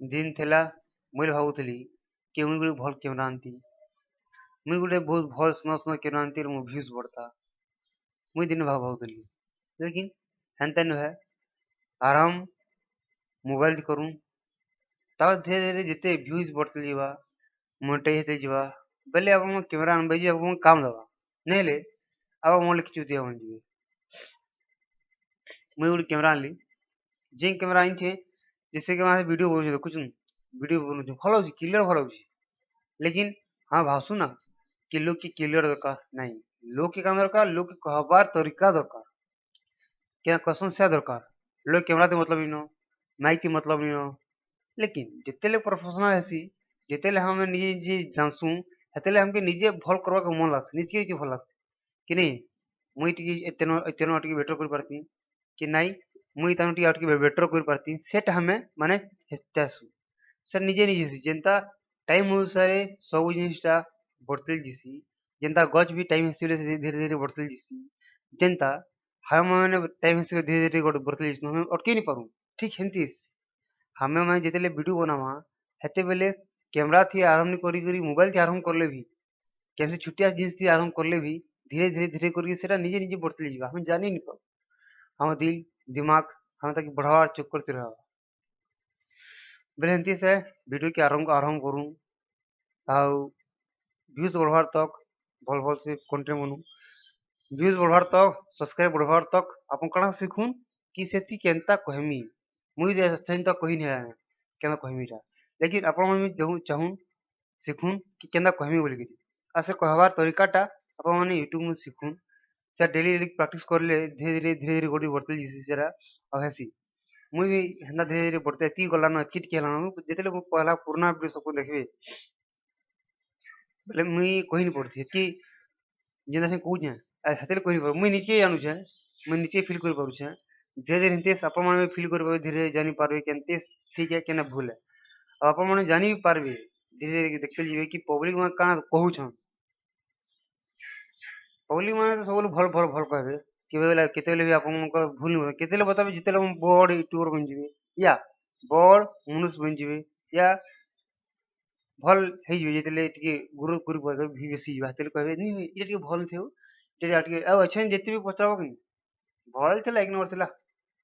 दिन थिला मुई भाबुଥିଲି कि मुई गुटे भल कैमरा आनती मुई गुटे बहुत भल सुंदर सुंदर कैमरा आनती मो व्यूज बढ़ता मुई दिन भाबुଥିଲି लेकिन हेन्ता नुहे आराम मोबाइल करूँ ता धीरे धीरे जिते व्यूज बढ़ते जीवा मोनेटाइज होते जीवा बेले अब मो कैमरा आनबे जे अब मो काम दवा नहेले अब मोर लिखि चुतिया बन जीवे मुई गुटे कैमरा आनली जे कैमरा आनथे जैसे कि वहां वीडियो बनू देखुछन वीडियो बनू भल होची क्लियर भल होची लेकिन हाँ भासु ना कि लोग की क्लियर दरकार नहीं लोग के काम दरकार लोग के कहबार तरीका दरकार क्या क्वेश्चन से दरकार लोग कैमरा ते मतलब नो माइक ते मतलब नो लेकिन जितेले प्रोफेशनल हेसी जितेले हम निजे निजे जानसू हेतेले हमके निजे भल करवा के मन लागस निजे निजे भल लागस कि नहीं मुई टिके एतेनो एतेनो टिके बेटर कर पारती कि नहीं मुई तानु टिके टिके बेटर कर पारती सेट हमें माने हेतासु सर निजे निजे से जेंता टाइम अनुसार सब जिनिसटा बढ़ते जिसी जेंता गच भी टाइम हिसाब से धीरे धीरे बढ़ते जिसी जेंता हम माने टाइम हिसाब धीरे धीरे बढ़ते जिसु हम अटके नहीं पारू ठीक हेंतीस हमें मैं जेतेले वीडियो बनावा हेते बेले कैमरा थी आरंभ करी करी मोबाइल थी आरंभ करले भी कैसे छुटिया जिनिस थी आरंभ करले भी धीरे धीरे धीरे करके सेटा निजे निजे बढ़ते जीवा हम जानी नहीं पाऊ हम दिल दिमाग हम ताकि बढ़ावा चक्कर ती रहा बेले हेंती से वीडियो के आरंभ आरंभ करूँ आउ व्यूज बढ़वार तक भल भल से कंटेंट बनू व्यूज बढ़वार तक सब्सक्राइब बढ़वार तक आपन कणा सिखुन कि सेति केनता कहमी मुई जे सेंता कहि नहीं आया केना कहमीटा लेकिन आपन मन में चाहूं सिखुन कि केना कहमी बोली कि आसे कहवार तरीकाटा आपन माने यूट्यूब में सिखुन से डेली डेली प्रैक्टिस करले धीरे धीरे गोडी बढ़ते जिसी सेरा आ हेसी मुई भी हेंदा धीरे धीरे बढ़ते ती गला न किट केला न जेतेले मु पहला पुराना वीडियो सब देखबे बोले मुई कहि नहीं पड़ती कि जेना से कहू जे हेतेले कहि पर मुई नीचे जानू छे मुई नीचे फील कर पारू छे धीरे धीरे हिंते अपन मन में फील कर पाबे धीरे जानी पारबे केनते ठीक है केना भूल है अपन मन जानी भी पारबे धीरे धीरे देखते जीवे कि पब्लिक में काना कहू छन पब्लिक माने तो सब भल भल भल कहबे कि बेला केतेले भी आपन को भूल नहीं केतेले बताबे जितेले बड़ यूट्यूबर बन जीवे या बड़ मनुष्य बन जीवे या भल हे जीवे जितेले टिके गुरु गुरु भी बेसी जीवा तेले कहबे नहीं ये टिके भल थे टिके टिके आ अच्छा जेते भी पचाबो कि भल थिला एक नंबर थिला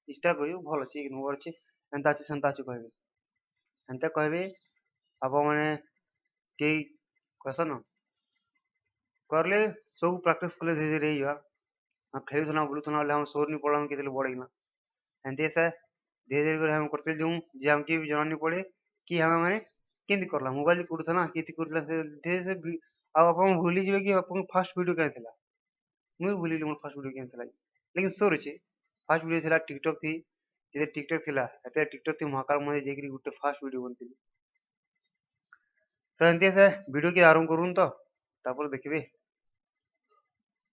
स्टार करियो भल अछि एक नंबर अछि एंता अछि संता अछि कहबे एंता कहबे आप माने के क्वेश्चन करले सब प्रैक्टिस करले धीरे धीरे जीवा खेलुथना बुलुथना हम सोर नहीं पड़न केतेले बड़ेना एंते से धीरे धीरे कर हम करते जाऊं जे हमके भी जाना नहीं पड़े कि हमें माने केंति करला मोबाइल कुड़थना केति कुड़ला से धीरे से अब अपन भूली जीवे कि अपन फर्स्ट वीडियो केन थिला मुई भूली मोर फर्स्ट वीडियो केन थिला लेकिन सोर छे फर्स्ट वीडियो थिला टिकटॉक थी जे टिकटॉक थिला एते टिकटॉक थी महाकाल मध्ये जेकरी गुटे फर्स्ट वीडियो बनथिली तो एंते से वीडियो के आरंभ करूं तो तापर देखबे